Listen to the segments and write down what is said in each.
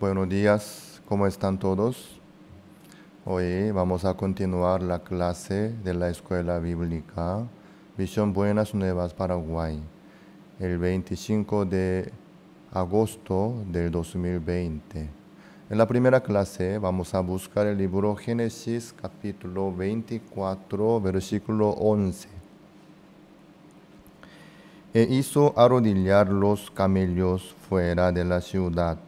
Buenos días, ¿cómo están todos? Hoy vamos a continuar la clase de la Escuela Bíblica Misión Buenas Nuevas Paraguay, el 25 de agosto del 2020. En la primera clase vamos a buscar el libro Génesis capítulo 24, versículo 11. E hizo arrodillar los camellos fuera de la ciudad,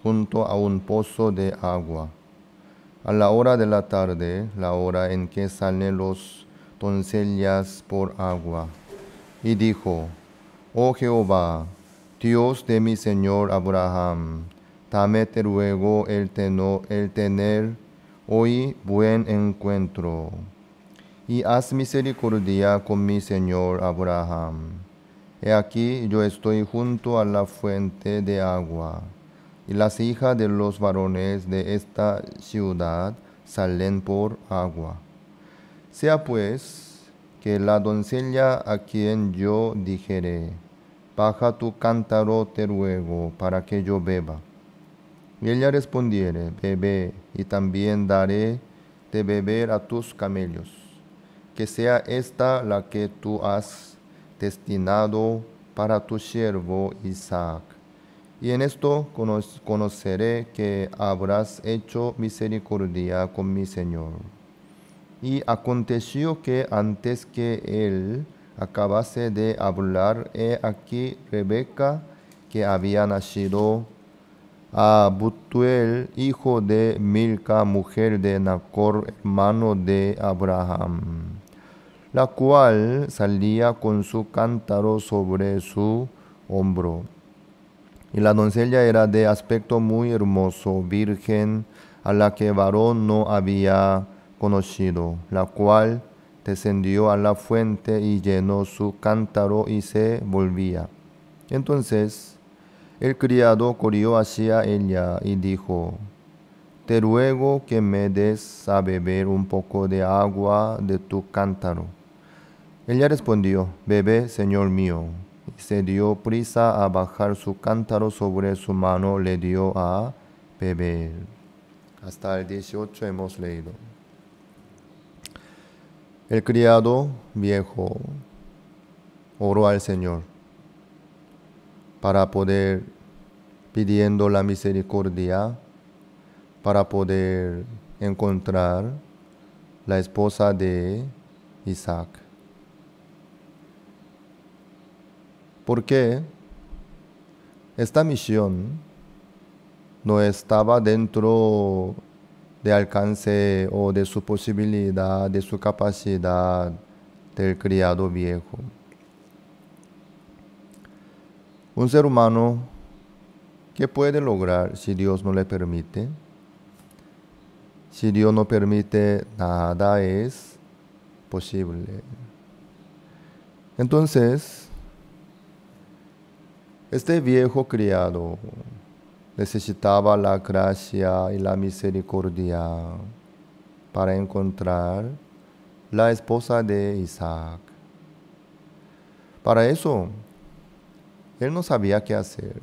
junto a un pozo de agua. A la hora de la tarde, la hora en que salen los doncellas por agua. Y dijo: Oh Jehová, Dios de mi señor Abraham, dame te ruego el tener hoy buen encuentro, y haz misericordia con mi señor Abraham. He aquí yo estoy junto a la fuente de agua, y las hijas de los varones de esta ciudad salen por agua. Sea pues que la doncella a quien yo dijere: baja tu cántaro te ruego, para que yo beba. Y ella respondiere: bebe, y también daré de beber a tus camellos. Que sea esta la que tú has destinado para tu siervo Isaac. Y en esto conoceré que habrás hecho misericordia con mi señor. Y aconteció que antes que él acabase de hablar, he aquí Rebeca, que había nacido a Betuel, hijo de Milca, mujer de Nacor, hermano de Abraham, la cual salía con su cántaro sobre su hombro. Y la doncella era de aspecto muy hermoso, virgen, a la que varón no había conocido, la cual descendió a la fuente y llenó su cántaro y se volvía. Entonces el criado corrió hacia ella y dijo: te ruego que me des a beber un poco de agua de tu cántaro. Ella respondió: bebe, señor mío. Y se dio prisa a bajar su cántaro sobre su mano, le dio a beber. Hasta el 18 hemos leído. El criado viejo oró al Señor para poder, pidiendo la misericordia, para poder encontrar la esposa de Isaac. Porque esta misión no estaba dentro de alcance o de su posibilidad, de su capacidad del criado viejo. Un ser humano, ¿qué puede lograr si Dios no le permite? Si Dios no permite, nada es posible. Entonces, este viejo criado necesitaba la gracia y la misericordia para encontrar la esposa de Isaac. Para eso, él no sabía qué hacer.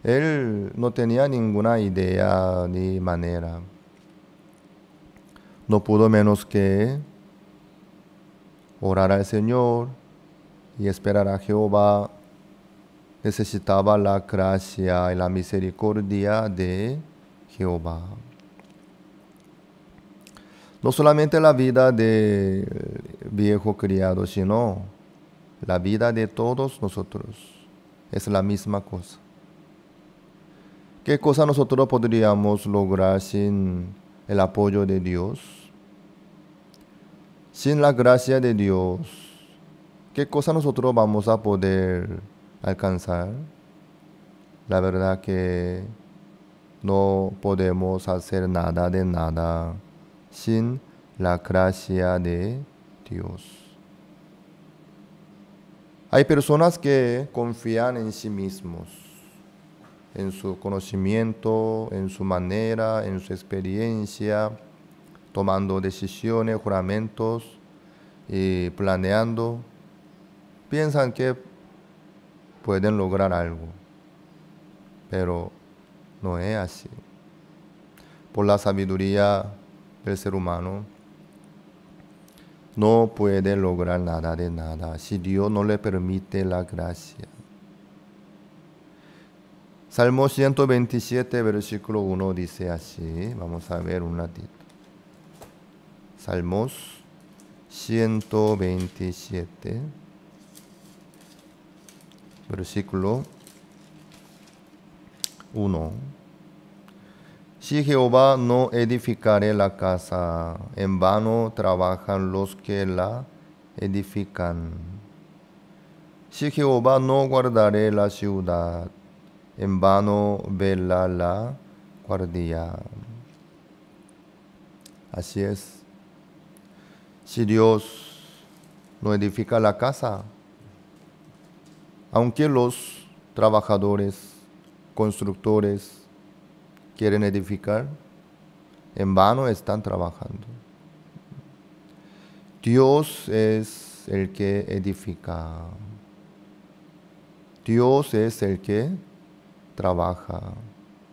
Él no tenía ninguna idea ni manera. No pudo menos que orar al Señor y esperar a Jehová. Necesitaba la gracia y la misericordia de Jehová. No solamente la vida del viejo criado, sino la vida de todos nosotros. Es la misma cosa. ¿Qué cosa nosotros podríamos lograr sin el apoyo de Dios? Sin la gracia de Dios, ¿qué cosa nosotros vamos a poder alcanzar? La verdad que no podemos hacer nada de nada sin la gracia de Dios. Hay personas que confían en sí mismos, en su conocimiento, en su manera, en su experiencia, tomando decisiones, juramentos y planeando. Piensan que pueden lograr algo, pero no es así. Por la sabiduría del ser humano, no puede lograr nada de nada si Dios no le permite la gracia. Salmo 127, versículo 1 dice así. Vamos a ver un ratito. Salmos 127, versículo 1. Si Jehová no edificare la casa, en vano trabajan los que la edifican. Si Jehová no guardare la ciudad, en vano vela la guardia. Así es. Si Dios no edifica la casa, aunque los trabajadores, constructores quieren edificar, en vano están trabajando. Dios es el que edifica. Dios es el que trabaja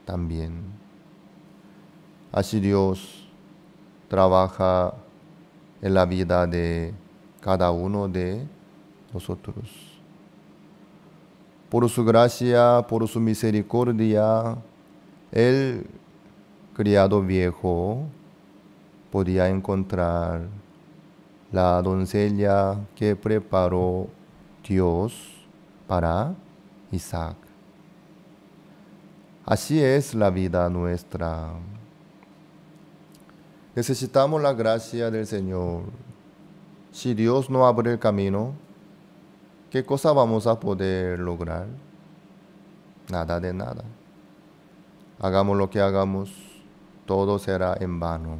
también. Así Dios trabaja en la vida de cada uno de nosotros. Por su gracia, por su misericordia, el criado viejo podía encontrar la doncella que preparó Dios para Isaac. Así es la vida nuestra. Necesitamos la gracia del Señor. Si Dios no abre el camino, ¿qué cosa vamos a poder lograr? Nada de nada. Hagamos lo que hagamos, todo será en vano.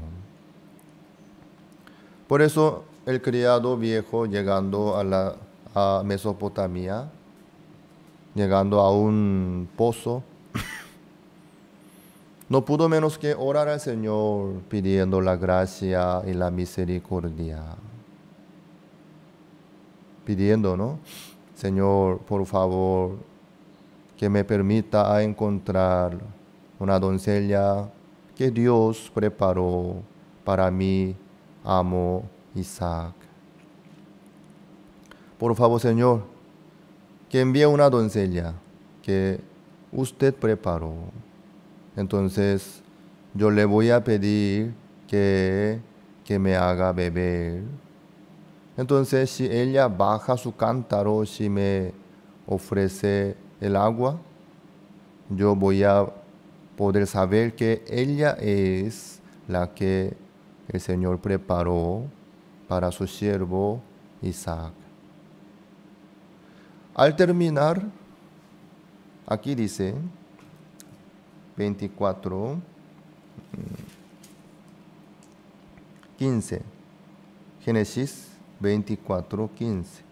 Por eso el criado viejo, llegando a Mesopotamia, llegando a un pozo, no pudo menos que orar al Señor pidiendo la gracia y la misericordia. Pidiendo, ¿no? Señor, por favor, que me permita encontrar una doncella que Dios preparó para mi amo Isaac. Por favor, Señor, que envíe una doncella que usted preparó. Entonces, yo le voy a pedir que me haga beber. Entonces, si ella baja su cántaro, si me ofrece el agua, yo voy a poder saber que ella es la que el Señor preparó para su siervo Isaac. Al terminar, aquí dice 24, 15, Génesis 24, 15.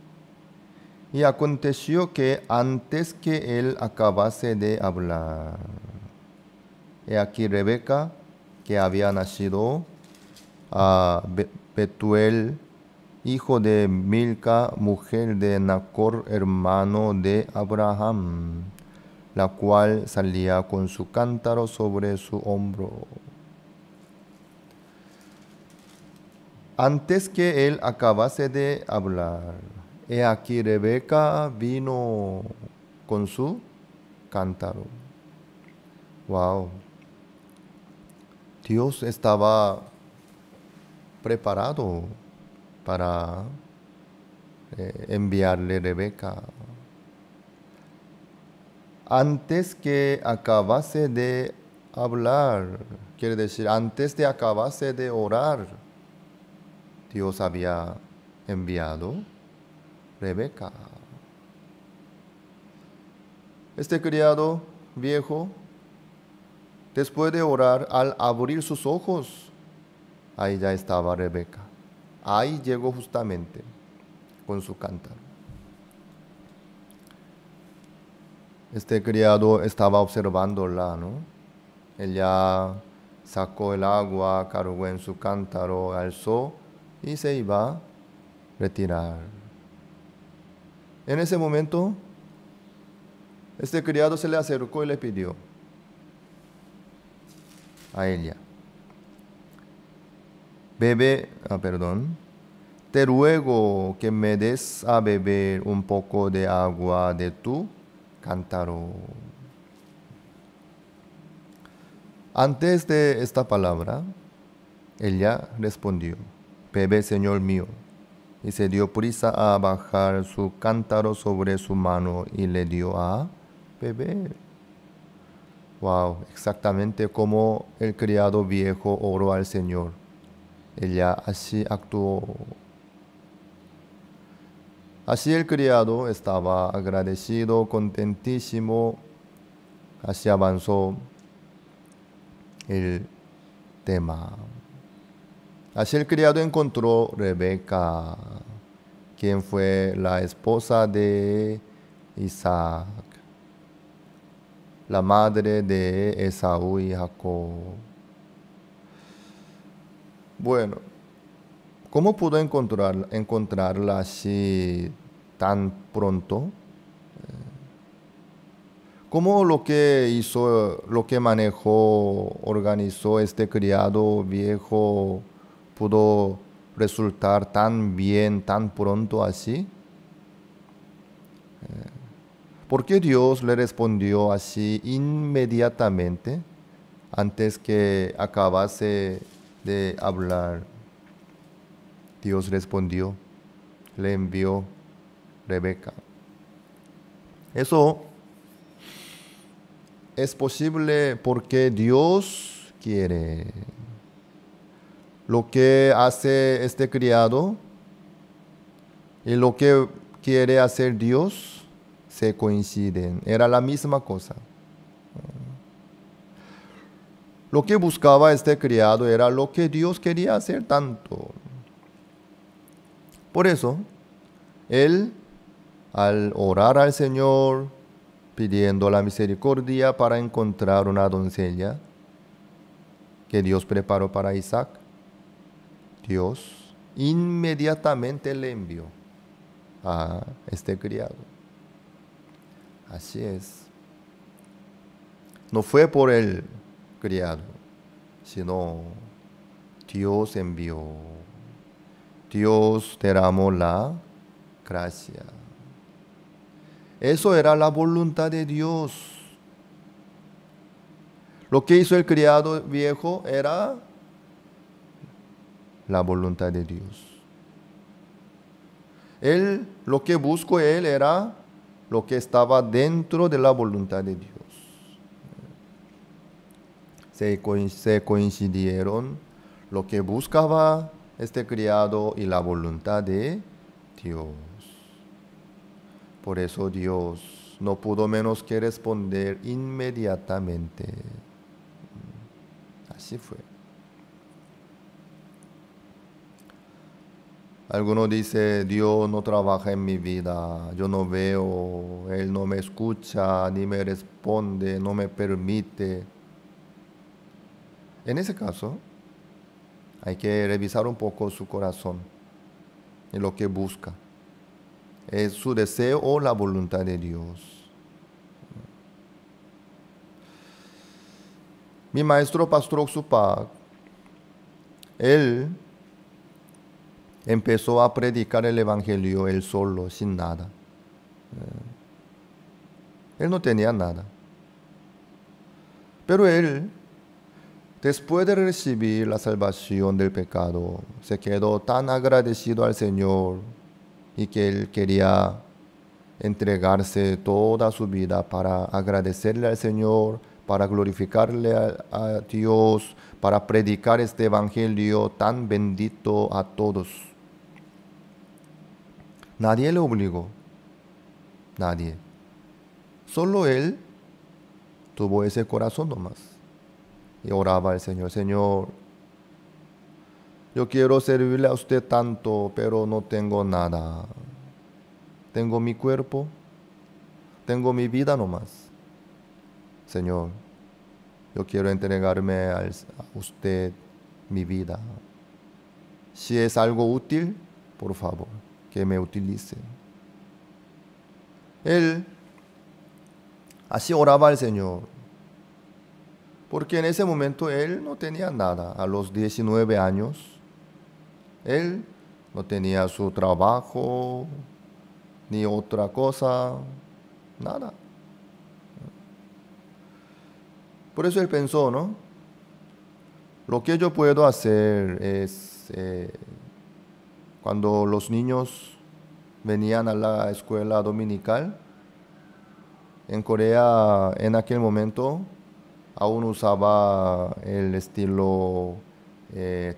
Y aconteció que antes que él acabase de hablar, he aquí Rebeca, que había nacido a Betuel, hijo de Milca, mujer de Nacor, hermano de Abraham, la cual salía con su cántaro sobre su hombro. Antes que él acabase de hablar, he aquí Rebeca vino con su cántaro. Wow. Dios estaba preparado para enviarle Rebeca. Antes que acabase de hablar, quiere decir, antes de acabase de orar, Dios había enviado Rebeca. Este criado viejo, después de orar, al abrir sus ojos, ahí ya estaba Rebeca. Ahí llegó justamente con su cántaro. Este criado estaba observándola, ¿no? Ella sacó el agua, cargó en su cántaro, alzó y se iba a retirar. En ese momento, este criado se le acercó y le pidió: a ella. Perdón. Te ruego que me des a beber un poco de agua de tu cántaro. Antes de esta palabra, ella respondió, bebe, Señor mío. Y se dio prisa a bajar su cántaro sobre su mano y le dio a beber. Wow, exactamente como el criado viejo oró al Señor. Ella así actuó. Así el criado estaba agradecido, contentísimo. Así avanzó el tema. Así el criado encontró a Rebeca, quien fue la esposa de Isaac, la madre de Esaú y Jacob. Bueno, ¿cómo pudo encontrarla así tan pronto? ¿Cómo lo que hizo, lo que manejó, organizó este criado viejo pudo resultar tan bien, tan pronto así? ¿Por qué Dios le respondió así inmediatamente antes que acabase de hablar? Dios respondió, le envió Rebeca. Eso es posible porque Dios quiere. Lo que hace este criado y lo que quiere hacer Dios se coinciden. Era la misma cosa. Lo que buscaba este criado era lo que Dios quería hacer tanto. Por eso, él, al orar al Señor, pidiendo la misericordia para encontrar una doncella que Dios preparó para Isaac, Dios inmediatamente le envió a este criado. Así es. No fue por el criado, sino Dios envió. Dios derramó la gracia. Eso era la voluntad de Dios. Lo que hizo el criado viejo era la voluntad de Dios. Lo que buscó él era lo que estaba dentro de la voluntad de Dios. Se coincidieron lo que buscaba este criado y la voluntad de Dios. Por eso Dios no pudo menos que responder inmediatamente. Así fue. Alguno dice, Dios no trabaja en mi vida, yo no veo, Él no me escucha, ni me responde, no me permite. En ese caso, hay que revisar un poco su corazón y lo que busca. ¿Es su deseo o la voluntad de Dios? Mi maestro Pastor Oxupac, él empezó a predicar el Evangelio él solo, sin nada. Él no tenía nada. Pero él, después de recibir la salvación del pecado, se quedó tan agradecido al Señor y que él quería entregarse toda su vida para agradecerle al Señor, para glorificarle a Dios, para predicar este evangelio tan bendito a todos. Nadie le obligó, nadie. Solo él tuvo ese corazón nomás y oraba al Señor, Señor, yo quiero servirle a usted tanto, pero no tengo nada. Tengo mi cuerpo, tengo mi vida nomás. Señor, yo quiero entregarme a usted mi vida. Si es algo útil, por favor, que me utilice. Él así oraba al Señor. porque en ese momento él no tenía nada. A los 19 años, él no tenía su trabajo, ni otra cosa, nada. Por eso él pensó, ¿no? Lo que yo puedo hacer es, cuando los niños venían a la escuela dominical, en Corea en aquel momento aún usaba el estilo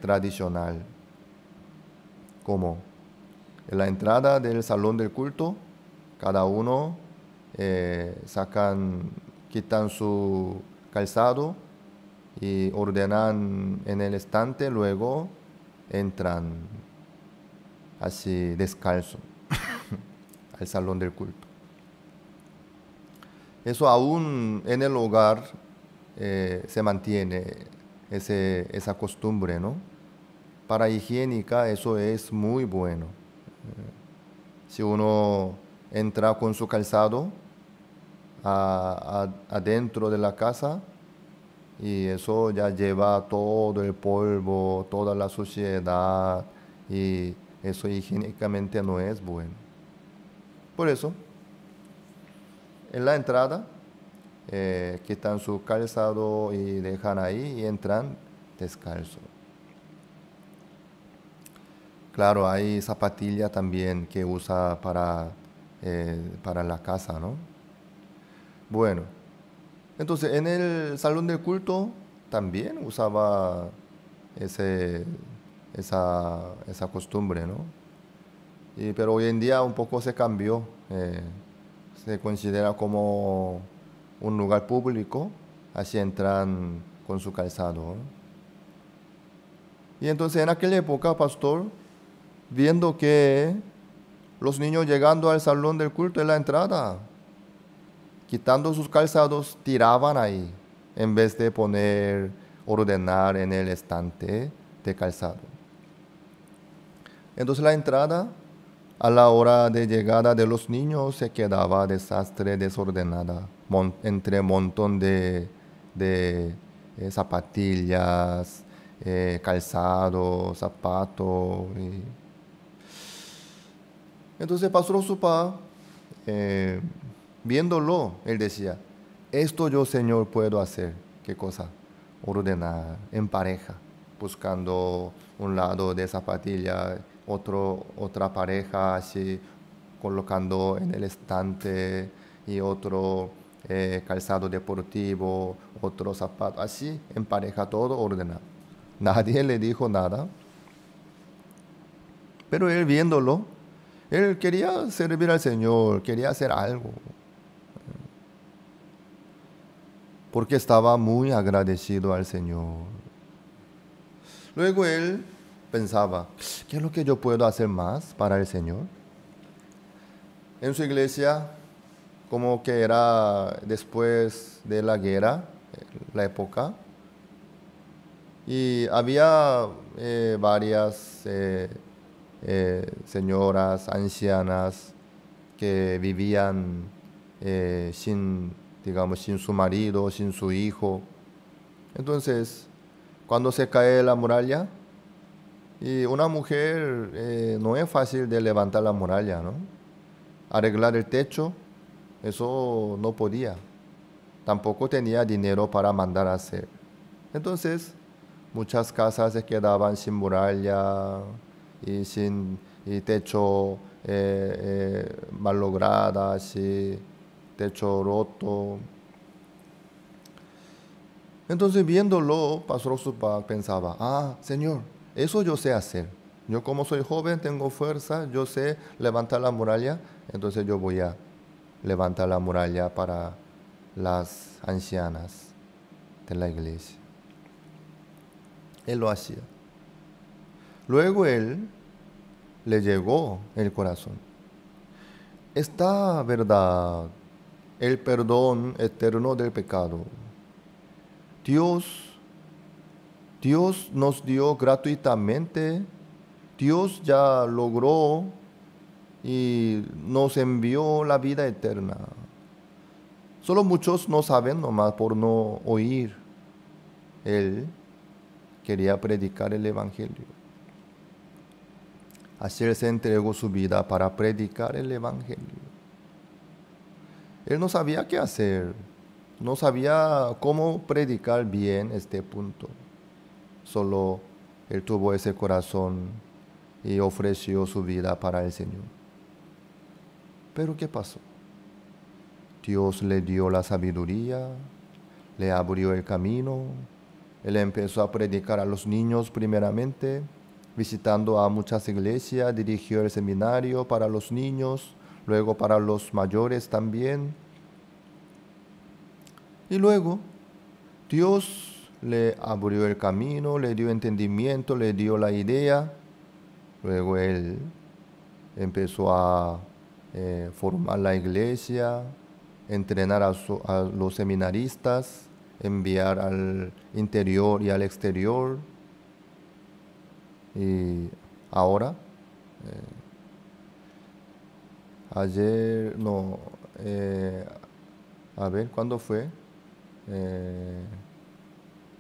tradicional, como en la entrada del salón del culto, cada uno quitan su calzado y ordenan en el estante, luego entran así descalzo al salón del culto. Eso aún en el hogar se mantiene esa costumbre, ¿no? Para higiénica eso es muy bueno. Si uno entra con su calzado adentro de la casa, y eso ya lleva todo el polvo, toda la suciedad, y eso higiénicamente no es bueno. Por eso, en la entrada, quitan su calzado y dejan ahí y entran descalzo. Claro, hay zapatilla también que usa para la casa, ¿no? Bueno, entonces en el salón del culto también usaba esa costumbre, ¿no? Pero hoy en día un poco se cambió. Se considera como un lugar público, así entran con su calzado, ¿no? Y entonces en aquella época, pastor, viendo que los niños llegando al salón del culto en la entrada, quitando sus calzados, tiraban ahí, en vez de ordenar en el estante de calzado. Entonces la entrada, a la hora de llegada de los niños, se quedaba desastre, desordenada, entre un montón de zapatillas, calzado, zapatos. Entonces Pastor Osupa, viéndolo, él decía, esto yo, Señor, puedo hacer. ¿Qué cosa? Ordenar en pareja, buscando un lado de zapatilla, otra pareja así, colocando en el estante, y otro calzado deportivo, otro zapato, así en pareja, todo ordenado. Nadie le dijo nada, pero él viéndolo, él quería servir al Señor, quería hacer algo, porque estaba muy agradecido al Señor. Luego él pensaba, ¿qué es lo que yo puedo hacer más para el Señor? En su iglesia, como que era después de la guerra, la época, y había varias señoras ancianas que vivían sin su marido, sin su hijo. Entonces, cuando se cae la muralla, y una mujer no es fácil de levantar la muralla, ¿no? Arreglar el techo, eso no podía. Tampoco tenía dinero para mandar a hacer. Entonces, muchas casas se quedaban sin muralla y sin techo malograda, así, techo roto. Entonces, viéndolo, Pastor Osupa pensaba, Señor, eso yo sé hacer. Yo, como soy joven, tengo fuerza, yo sé levantar la muralla, entonces yo voy a levantar la muralla para las ancianas de la iglesia. Él lo hacía. Luego él le llegó el corazón. Esta verdad, el perdón eterno del pecado, Dios nos dio gratuitamente. Dios ya logró y nos envió la vida eterna. Solo muchos no saben nomás por no oír. él quería predicar el Evangelio. Así él se entregó su vida para predicar el Evangelio. Él no sabía qué hacer, no sabía cómo predicar bien este punto. Solo él tuvo ese corazón y ofreció su vida para el Señor. Pero ¿qué pasó? Dios le dio la sabiduría, le abrió el camino. Él empezó a predicar a los niños primeramente, visitando a muchas iglesias, dirigió el seminario para los niños, luego para los mayores también. Y luego Dios le abrió el camino, le dio entendimiento, le dio la idea. Luego él empezó a formar la iglesia, entrenar a los seminaristas, enviar al interior y al exterior. Y ahora, ayer, no, a ver, ¿cuándo fue?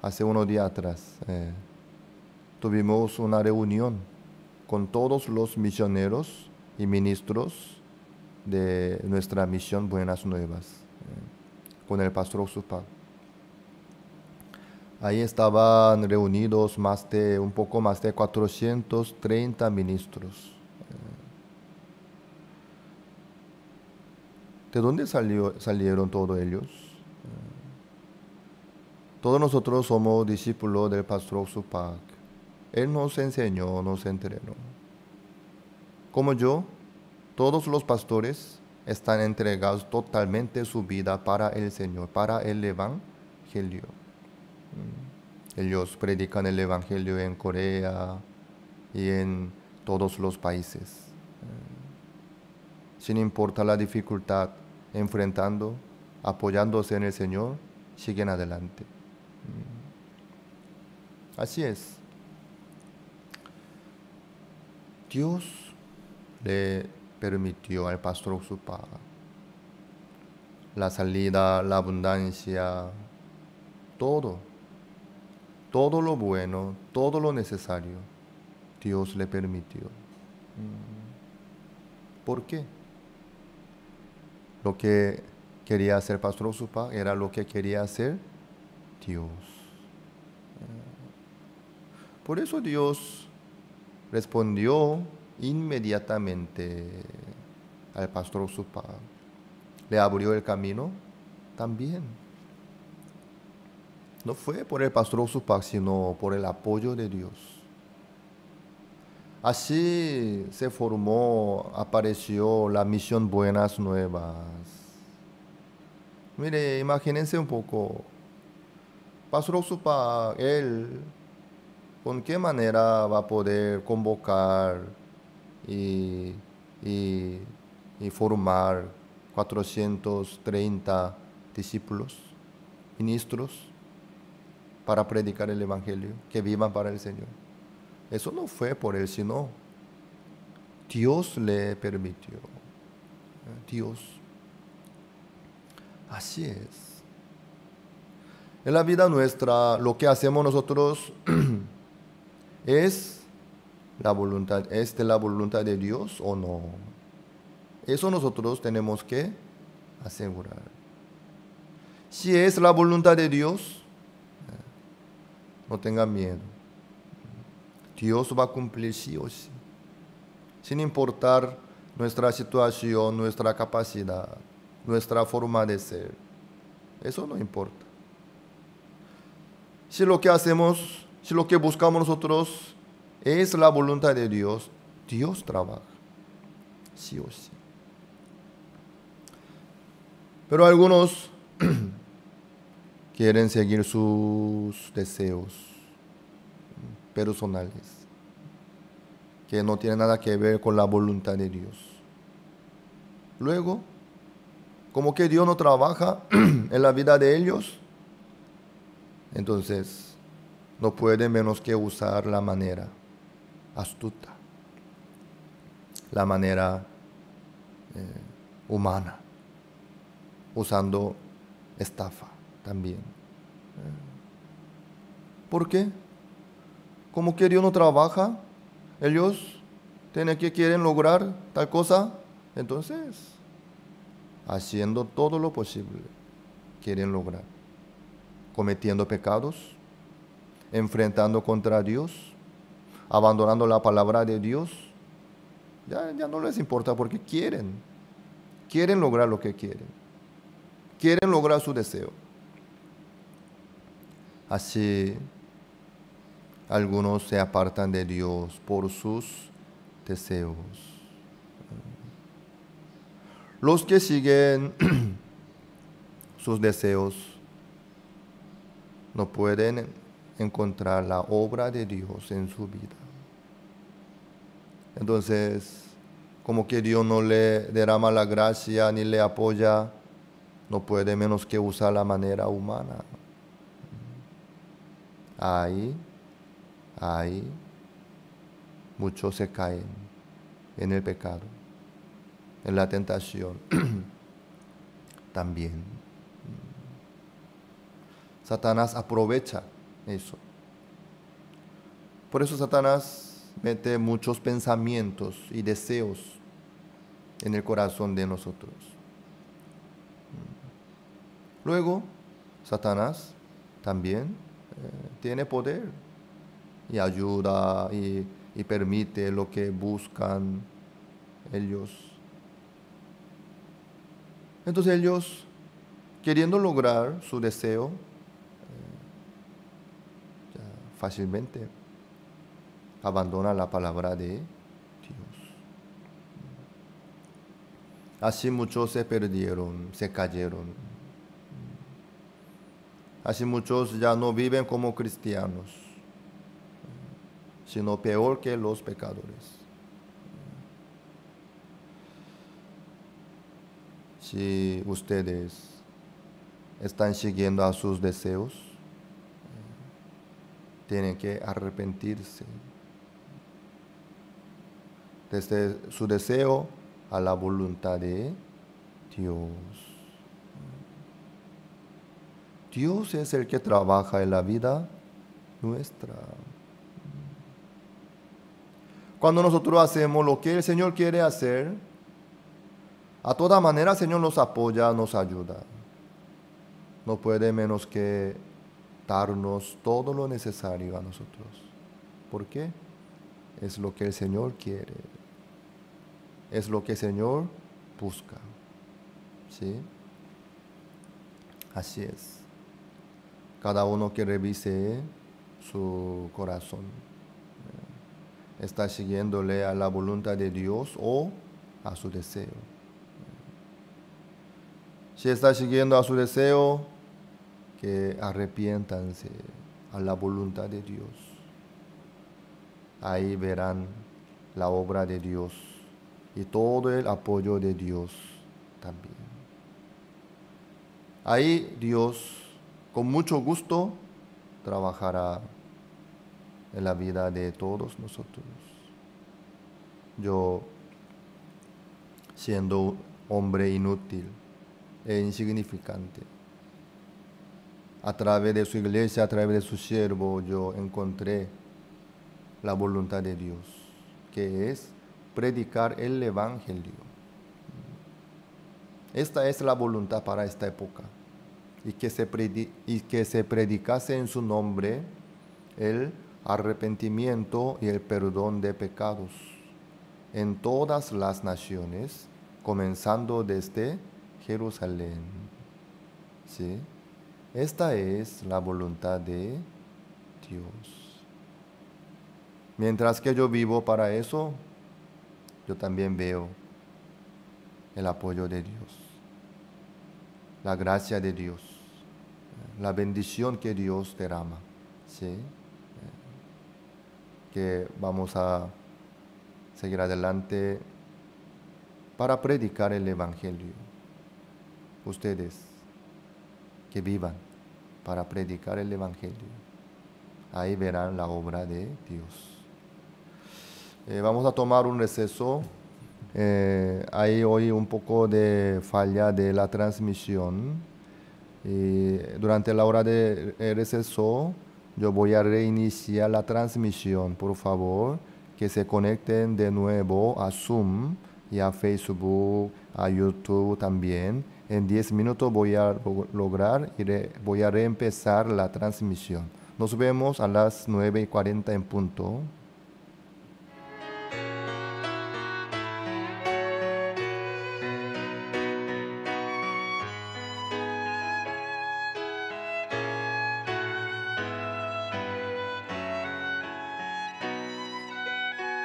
Hace unos días atrás, tuvimos una reunión con todos los misioneros y ministros de nuestra misión Buenas Nuevas, con el pastor Oxupa. Ahí estaban reunidos un poco más de 430 ministros. ¿De dónde salieron todos ellos? Todos nosotros somos discípulos del pastor Oxupa. Él nos enseñó, nos entrenó. Como yo, todos los pastores están entregados totalmente su vida para el Señor, para el Evangelio. Ellos predican el Evangelio en Corea y en todos los países. Sin importar la dificultad, enfrentando, apoyándose en el Señor, siguen adelante. Así es. Dios le permitió al pastor Oxupa la salida, la abundancia, todo lo bueno, todo lo necesario, Dios le permitió. ¿Por qué? Lo que quería hacer pastor Oxupa era lo que quería hacer Dios. Por eso Dios respondió inmediatamente al pastor Oxupa. Le abrió el camino también. No fue por el pastor Oxupa, sino por el apoyo de Dios. Así se formó, apareció la misión Buenas Nuevas. Mire, imagínense un poco. Pastor Oxupa, él, ¿con qué manera va a poder convocar y formar 430 discípulos, ministros, para predicar el Evangelio, que vivan para el Señor? Eso no fue por él, sino Dios le permitió. Dios. Así es. En la vida nuestra, lo que hacemos nosotros ¿es de la voluntad de Dios o no? Eso nosotros tenemos que asegurar. Si es la voluntad de Dios, no tengan miedo. Dios va a cumplir sí o sí, sin importar nuestra situación, nuestra capacidad, nuestra forma de ser. Eso no importa. Si lo que hacemos, si lo que buscamos nosotros es la voluntad de Dios, Dios trabaja, sí o sí. Pero algunos quieren seguir sus deseos personales, que no tienen nada que ver con la voluntad de Dios. Luego, como que Dios no trabaja en la vida de ellos, entonces no pueden menos que usar la manera astuta, la manera humana, usando estafa también. ¿Por qué? Como que Dios no trabaja, ellos quieren lograr tal cosa, entonces, haciendo todo lo posible, quieren lograr, cometiendo pecados, enfrentando contra Dios, abandonando la palabra de Dios. Ya no les importa porque quieren lograr lo que quieren lograr su deseo. Así, algunos se apartan de Dios por sus deseos. Los que siguen sus deseos no pueden encontrar la obra de Dios en su vida. Entonces, como que Dios no le derrama la gracia ni le apoya, no puede menos que usar la manera humana. Ahí muchos se caen en el pecado, en la tentación también. Satanás aprovecha eso. Por eso Satanás mete muchos pensamientos y deseos en el corazón de nosotros. Luego, Satanás también tiene poder y ayuda y permite lo que buscan ellos. Entonces ellos, queriendo lograr su deseo, fácilmente abandonan la palabra de Dios. Así muchos se perdieron, se cayeron. Así muchos ya no viven como cristianos, sino peor que los pecadores. Si ustedes están siguiendo a sus deseos, tienen que arrepentirse. Desde su deseo a la voluntad de Dios. Dios es el que trabaja en la vida nuestra. Cuando nosotros hacemos lo que el Señor quiere hacer, a toda manera el Señor nos apoya, nos ayuda. No puede menos que darnos todo lo necesario a nosotros. ¿Por qué? Es lo que el Señor quiere. Es lo que el Señor busca. ¿Sí? Así es. Cada uno que revise su corazón. ¿Está siguiéndole a la voluntad de Dios o a su deseo? Si está siguiendo a su deseo, que arrepiéntanse a la voluntad de Dios. Ahí verán la obra de Dios y todo el apoyo de Dios también. Ahí Dios con mucho gusto trabajará en la vida de todos nosotros. Yo, siendo hombre inútil e insignificante, a través de su iglesia, a través de su siervo, yo encontré la voluntad de Dios, que es predicar el Evangelio. Esta es la voluntad para esta época, y que se predicase en su nombre el arrepentimiento y el perdón de pecados en todas las naciones, comenzando desde Jerusalén. ¿Sí? Esta es la voluntad de Dios. Mientras que yo vivo para eso, yo también veo el apoyo de Dios, la gracia de Dios, la bendición que Dios derrama. ¿Sí? Que vamos a seguir adelante para predicar el Evangelio. Ustedes que vivan para predicar el Evangelio, ahí verán la obra de Dios. Vamos a tomar un receso. Hay hoy un poco de falla de la transmisión. Durante la hora de receso Yo voy a reiniciar la transmisión. Por favor, que se conecten de nuevo a Zoom y a Facebook, a YouTube también. En 10 minutos voy a lograr y voy a reempezar la transmisión. Nos vemos a las 9:40 en punto.